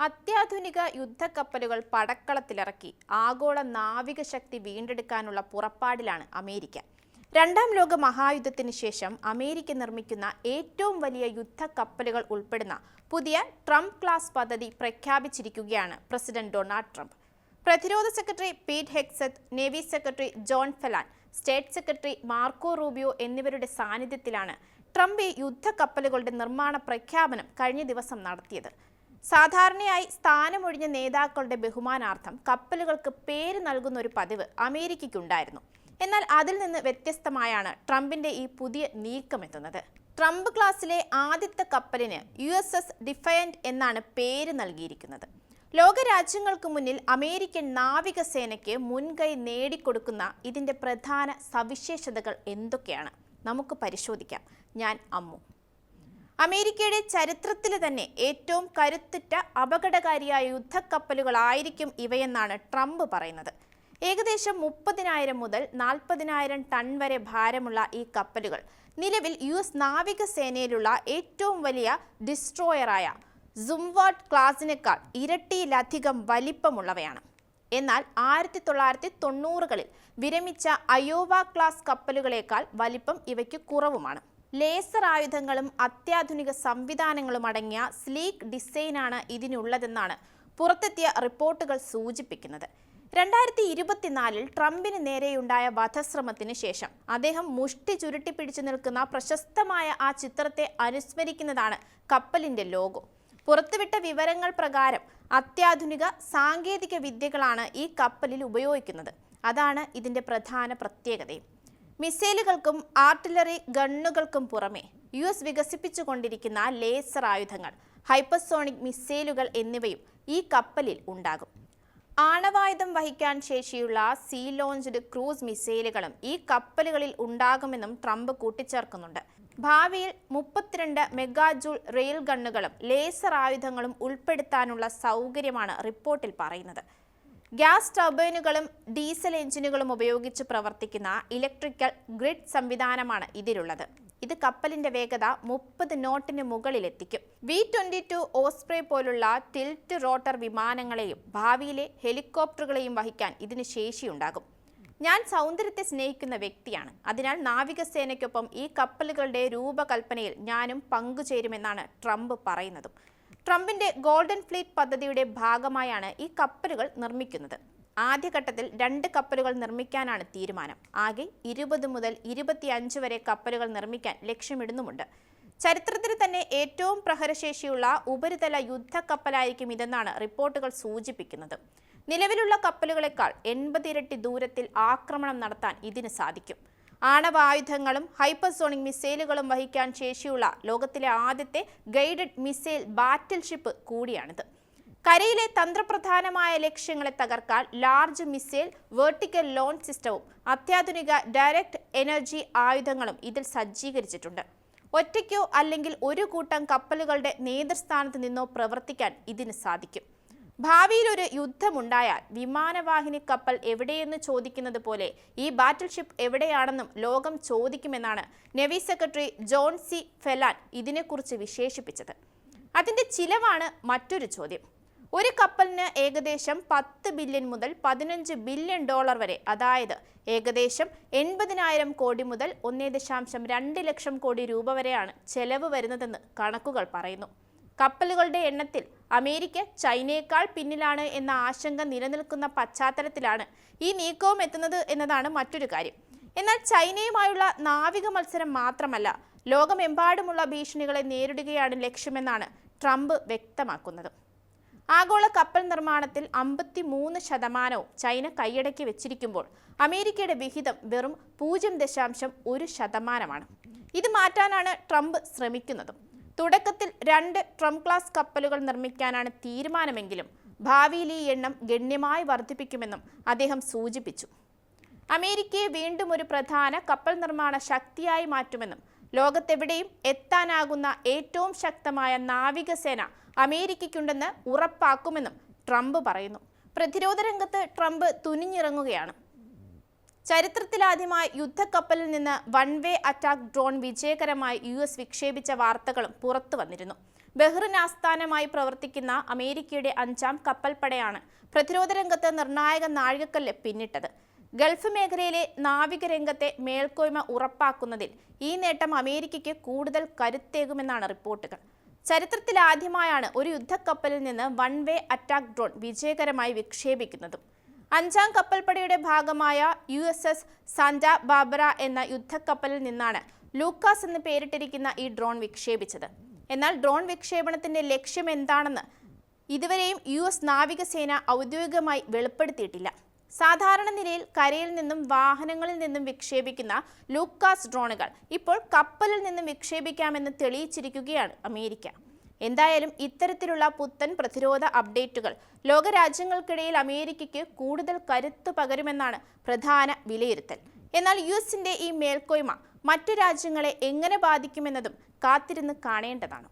അത്യാധുനിക യുദ്ധക്കപ്പലുകൾ പടക്കളത്തിലിറക്കി ആഗോള നാവിക ശക്തി വീണ്ടെടുക്കാനുള്ള പുറപ്പാടിലാണ് അമേരിക്ക. രണ്ടാം ലോക മഹായുദ്ധത്തിന് ശേഷം അമേരിക്ക നിർമ്മിക്കുന്ന ഏറ്റവും വലിയ യുദ്ധക്കപ്പലുകൾ ഉൾപ്പെടുന്ന പുതിയ ട്രംപ് ക്ലാസ് പദ്ധതി പ്രഖ്യാപിച്ചിരിക്കുകയാണ് പ്രസിഡന്റ് ഡൊണാൾഡ് ട്രംപ്. പ്രതിരോധ secretary Pete Hegseth, navy secretary John Phelan, state secretary Marco Rubio എന്നിവരുടെ സാന്നിധ്യത്തിലാണ് ട്രംപ് ഈ യുദ്ധക്കപ്പലുകളുടെ നിർമ്മാണ പ്രഖ്യാപനം കഴിഞ്ഞ ദിവസം നടത്തിയത്. സാധാരണയായി സ്ഥാനമൊഴിഞ്ഞ നേതാക്കളുടെ ബഹുമാനാർത്ഥം കപ്പലുകൾക്ക് പേര് നൽകുന്ന ഒരു പതിവ് അമേരിക്കയ്ക്കുണ്ടായിരുന്നു. എന്നാൽ അതിൽ നിന്ന് വ്യത്യസ്തമായാണ് ട്രംപിന്റെ ഈ പുതിയ നീക്കമെത്തുന്നത്. ട്രംപ് ക്ലാസിലെ ആദ്യത്തെ കപ്പലിന് USS ഡിഫയന്റ് എന്നാണ് പേര് നൽകിയിരിക്കുന്നത്. ലോകരാജ്യങ്ങൾക്ക് മുന്നിൽ അമേരിക്കൻ നാവികസേനയ്ക്ക് മുൻകൈ നേടിക്കൊടുക്കുന്ന ഇതിന്റെ പ്രധാന സവിശേഷതകൾ എന്തൊക്കെയാണ് നമുക്ക് പരിശോധിക്കാം. ഞാൻ അമ്മു. അമേരിക്കയുടെ ചരിത്രത്തിലെ തന്നെ ഏറ്റവും കരുത്തുറ്റ അപകടകാരിയായ യുദ്ധക്കപ്പലുകളായിരിക്കും ഇവയെന്നാണ് ട്രംപ് പറയുന്നത്. ഏകദേശം 30,000 മുതൽ 40,000 ടൺ വരെ ഭാരമുള്ള ഈ കപ്പലുകൾ നിലവിൽ US നാവികസേനയിലുള്ള ഏറ്റവും വലിയ ഡിസ്ട്രോയറായ സുംവാർഡ് ക്ലാസിനേക്കാൾ ഇരട്ടിയിലധികം വലിപ്പമുള്ളവയാണ്. എന്നാൽ 1990കളിൽ വിരമിച്ച അയോവ ക്ലാസ് കപ്പലുകളേക്കാൾ വലിപ്പം ഇവയ്ക്ക് കുറവുമാണ്. ലേസർ ആയുധങ്ങളും അത്യാധുനിക സംവിധാനങ്ങളും അടങ്ങിയ സ്ലീക്ക് ഡിസൈനാണ് ഇതിനുള്ളതെന്നാണ് പുറത്തെത്തിയ റിപ്പോർട്ടുകൾ സൂചിപ്പിക്കുന്നത്. 2024 ട്രംപിന് നേരെയുണ്ടായ വധശ്രമത്തിന് ശേഷം അദ്ദേഹം മുഷ്ടി ചുരുട്ടിപ്പിടിച്ചു നിൽക്കുന്ന പ്രശസ്തമായ ആ ചിത്രത്തെ അനുസ്മരിക്കുന്നതാണ് കപ്പലിന്റെ ലോഗോ. പുറത്തുവിട്ട വിവരങ്ങൾ പ്രകാരം അത്യാധുനിക സാങ്കേതിക വിദ്യകളാണ് ഈ കപ്പലിൽ ഉപയോഗിക്കുന്നത്. അതാണ് ഇതിന്റെ പ്രധാന പ്രത്യേകതയും. മിസൈലുകൾക്കും ആർട്ടിലറി ഗണ്ണുകൾക്കും പുറമെ US വികസിപ്പിച്ചുകൊണ്ടിരിക്കുന്ന ലേസർ ആയുധങ്ങൾ, ഹൈപ്പർസോണിക് മിസൈലുകൾ എന്നിവയും ഈ കപ്പലിൽ ഉണ്ടാകും. ആണവായുധം വഹിക്കാൻ ശേഷിയുള്ള സീ ലോഞ്ച്ഡ് ക്രൂസ് മിസൈലുകളും ഈ കപ്പലുകളിൽ ഉണ്ടാകുമെന്നും ട്രംപ് കൂട്ടിച്ചേർക്കുന്നുണ്ട്. ഭാവിയിൽ 32 മെഗാജൂൾ റെയിൽ ഗണ്ണുകളും ലേസർ ആയുധങ്ങളും ഉൾപ്പെടുത്താനുള്ള സൗകര്യമാണ് റിപ്പോർട്ടിൽ പറയുന്നത്. ഗ്യാസ് ടർബൈനുകളും ഡീസൽ എഞ്ചിനുകളും ഉപയോഗിച്ച് പ്രവർത്തിക്കുന്ന ഇലക്ട്രിക്കൽ ഗ്രിഡ് സംവിധാനമാണ് ഇതിലുള്ളത്. ഇത് കപ്പലിന്റെ വേഗത 30 നോട്ടിന് മുകളിലെത്തിക്കും. V-22 ഓസ്പ്രേ പോലുള്ള ടിൽറ്റ് റോട്ടർ വിമാനങ്ങളെയും ഭാവിയിലെ ഹെലികോപ്റ്ററുകളെയും വഹിക്കാൻ ഇതിന് ശേഷിയുണ്ടാകും. ഞാൻ സൗന്ദര്യത്തെ സ്നേഹിക്കുന്ന വ്യക്തിയാണ്. അതിനാൽ നാവികസേനയ്ക്കൊപ്പം ഈ കപ്പലുകളുടെ രൂപകൽപ്പനയിൽ ഞാനും പങ്കുചേരുമെന്നാണ് ട്രംപ് പറയുന്നതും. ട്രംപിന്റെ ഗോൾഡൻ ഫ്ലീറ്റ് പദ്ധതിയുടെ ഭാഗമായാണ് ഈ കപ്പലുകൾ നിർമ്മിക്കുന്നത്. ആദ്യഘട്ടത്തിൽ 2 കപ്പലുകൾ നിർമ്മിക്കാനാണ് തീരുമാനം. ആകെ 20 മുതൽ 25 വരെ കപ്പലുകൾ നിർമ്മിക്കാൻ ലക്ഷ്യമിടുന്നുമുണ്ട്. ചരിത്രത്തിൽ തന്നെ ഏറ്റവും പ്രഹരശേഷിയുള്ള ഉപരിതല യുദ്ധക്കപ്പലായിരിക്കും ഇതെന്നാണ് റിപ്പോർട്ടുകൾ സൂചിപ്പിക്കുന്നത്. നിലവിലുള്ള കപ്പലുകളെക്കാൾ 80 ഇരട്ടി ദൂരത്തിൽ ആക്രമണം നടത്താൻ ഇതിന് സാധിക്കും. ആണവായുധങ്ങളും ഹൈപ്പർസോണിക് മിസൈലുകളും വഹിക്കാൻ ശേഷിയുള്ള ലോകത്തിലെ ആദ്യത്തെ ഗൈഡഡ് മിസൈൽ ബാറ്റിൽ ഷിപ്പ് കൂടിയാണിത്. കരയിലെ തന്ത്രപ്രധാനമായ ലക്ഷ്യങ്ങളെ തകർക്കാൻ ലാർജ് മിസൈൽ വെർട്ടിക്കൽ ലോഞ്ച് സിസ്റ്റവും അത്യാധുനിക ഡയറക്റ്റ് എനർജി ആയുധങ്ങളും ഇതിൽ സജ്ജീകരിച്ചിട്ടുണ്ട്. ഒറ്റയ്ക്കോ അല്ലെങ്കിൽ ഒരു കൂട്ടം കപ്പലുകളുടെ നേതൃസ്ഥാനത്ത് നിന്നോ പ്രവർത്തിക്കാൻ ഇതിന് സാധിക്കും. ഭാവിയിൽ ഒരു യുദ്ധമുണ്ടായാൽ വിമാനവാഹിനി കപ്പൽ എവിടെയെന്ന് ചോദിക്കുന്നത് പോലെ ഈ ബാറ്റിൽ ഷിപ്പ് എവിടെയാണെന്നും ലോകം ചോദിക്കുമെന്നാണ് navy secretary John C Phelan ഇതിനെക്കുറിച്ച് വിശേഷിപ്പിച്ചത്. അതിന്റെ ചിലവാണ് മറ്റൊരു ചോദ്യം. ഒരു കപ്പലിന് ഏകദേശം $10 ബില്യൺ മുതൽ $15 ബില്യൺ വരെ, അതായത് ഏകദേശം 80,000 കോടി മുതൽ 1.2 ലക്ഷം കോടി രൂപ വരെയാണ് ചെലവ് വരുന്നതെന്ന് കണക്കുകൾ പറയുന്നു. കപ്പലുകളുടെ എണ്ണത്തിൽ അമേരിക്ക ചൈനയേക്കാൾ പിന്നിലാണ് എന്ന ആശങ്ക നിലനിൽക്കുന്ന പശ്ചാത്തലത്തിലാണ് ഈ നീക്കവും എത്തുന്നത് എന്നതാണ് മറ്റൊരു കാര്യം. എന്നാൽ ചൈനയുമായുള്ള നാവിക മത്സരം മാത്രമല്ല, ലോകമെമ്പാടുമുള്ള ഭീഷണികളെ നേരിടുകയാണ് ലക്ഷ്യമെന്നാണ് ട്രംപ് വ്യക്തമാക്കുന്നത്. ആഗോള കപ്പൽ നിർമ്മാണത്തിൽ 53% ചൈന കൈയടക്കി വെച്ചിരിക്കുമ്പോൾ അമേരിക്കയുടെ വിഹിതം വെറും 0.1%. ഇത് മാറ്റാനാണ് ട്രംപ് ശ്രമിക്കുന്നതും. തുടക്കത്തിൽ 2 ട്രംപ് ക്ലാസ് കപ്പലുകൾ നിർമ്മിക്കാനാണ് തീരുമാനമെങ്കിലും ഭാവിയിൽ ഈ എണ്ണം ഗണ്യമായി വർദ്ധിപ്പിക്കുമെന്നും അദ്ദേഹം സൂചിപ്പിച്ചു. അമേരിക്കയെ വീണ്ടും ഒരു പ്രധാന കപ്പൽ നിർമ്മാണ ശക്തിയായി മാറ്റുമെന്നും ലോകത്തെവിടെയും എത്താനാകുന്ന ഏറ്റവും ശക്തമായ നാവികസേന അമേരിക്കയ്ക്കുണ്ടെന്ന് ഉറപ്പാക്കുമെന്നും ട്രംപ് പറയുന്നു. പ്രതിരോധ രംഗത്ത് ട്രംപ് തുനിഞ്ഞിറങ്ങുകയാണ്. ചരിത്രത്തിലാദ്യമായി യുദ്ധക്കപ്പലിൽ നിന്ന് വൺ വേ അറ്റാക്ക് ഡ്രോൺ വിജയകരമായി US വിക്ഷേപിച്ച വാർത്തകളും പുറത്തു വന്നിരുന്നു. ബഹ്റിൻ ആസ്ഥാനമായി പ്രവർത്തിക്കുന്ന അമേരിക്കയുടെ 5ാം കപ്പൽപ്പടയാണ് പ്രതിരോധ രംഗത്ത് നിർണായക നാഴികക്കല്ല് പിന്നിട്ടത്. ഗൾഫ് മേഖലയിലെ നാവിക രംഗത്തെ മേൽക്കോയ്മ ഉറപ്പാക്കുന്നതിൽ ഈ നേട്ടം അമേരിക്കയ്ക്ക് കൂടുതൽ കരുത്തേകുമെന്നാണ് റിപ്പോർട്ടുകൾ. ചരിത്രത്തിലാദ്യമായാണ് ഒരു യുദ്ധക്കപ്പലിൽ നിന്ന് വൺ വേ അറ്റാക്ക് ഡ്രോൺ വിജയകരമായി വിക്ഷേപിക്കുന്നതും. 5ാം കപ്പൽപ്പടയുടെ ഭാഗമായ USS സാന്റാ ബാർബറ എന്ന യുദ്ധക്കപ്പലിൽ നിന്നാണ് ലൂക്കാസ് എന്ന് പേരിട്ടിരിക്കുന്ന ഈ ഡ്രോൺ വിക്ഷേപിച്ചത്. എന്നാൽ ഡ്രോൺ വിക്ഷേപണത്തിന്റെ ലക്ഷ്യം എന്താണെന്ന് ഇതുവരെയും US നാവികസേന ഔദ്യോഗികമായി വെളിപ്പെടുത്തിയിട്ടില്ല. സാധാരണ നിലയിൽ കരയിൽ നിന്നും വാഹനങ്ങളിൽ നിന്നും വിക്ഷേപിക്കുന്ന ലൂക്കാസ് ഡ്രോണുകൾ ഇപ്പോൾ കപ്പലിൽ നിന്നും വിക്ഷേപിക്കാമെന്ന് തെളിയിച്ചിരിക്കുകയാണ് അമേരിക്ക. എന്തായാലും ഇത്തരത്തിലുള്ള പുത്തൻ പ്രതിരോധ അപ്ഡേറ്റുകൾ ലോകരാജ്യങ്ങൾക്കിടയിൽ അമേരിക്കയ്ക്ക് കൂടുതൽ കരുത്തു പകരുമെന്നാണ് പ്രധാന വിലയിരുത്തൽ. എന്നാൽ US-ന്റെ ഈ മേൽക്കോയ്മ മറ്റു രാജ്യങ്ങളെ എങ്ങനെ ബാധിക്കുമെന്നതും കാത്തിരുന്ന് കാണേണ്ടതാണ്.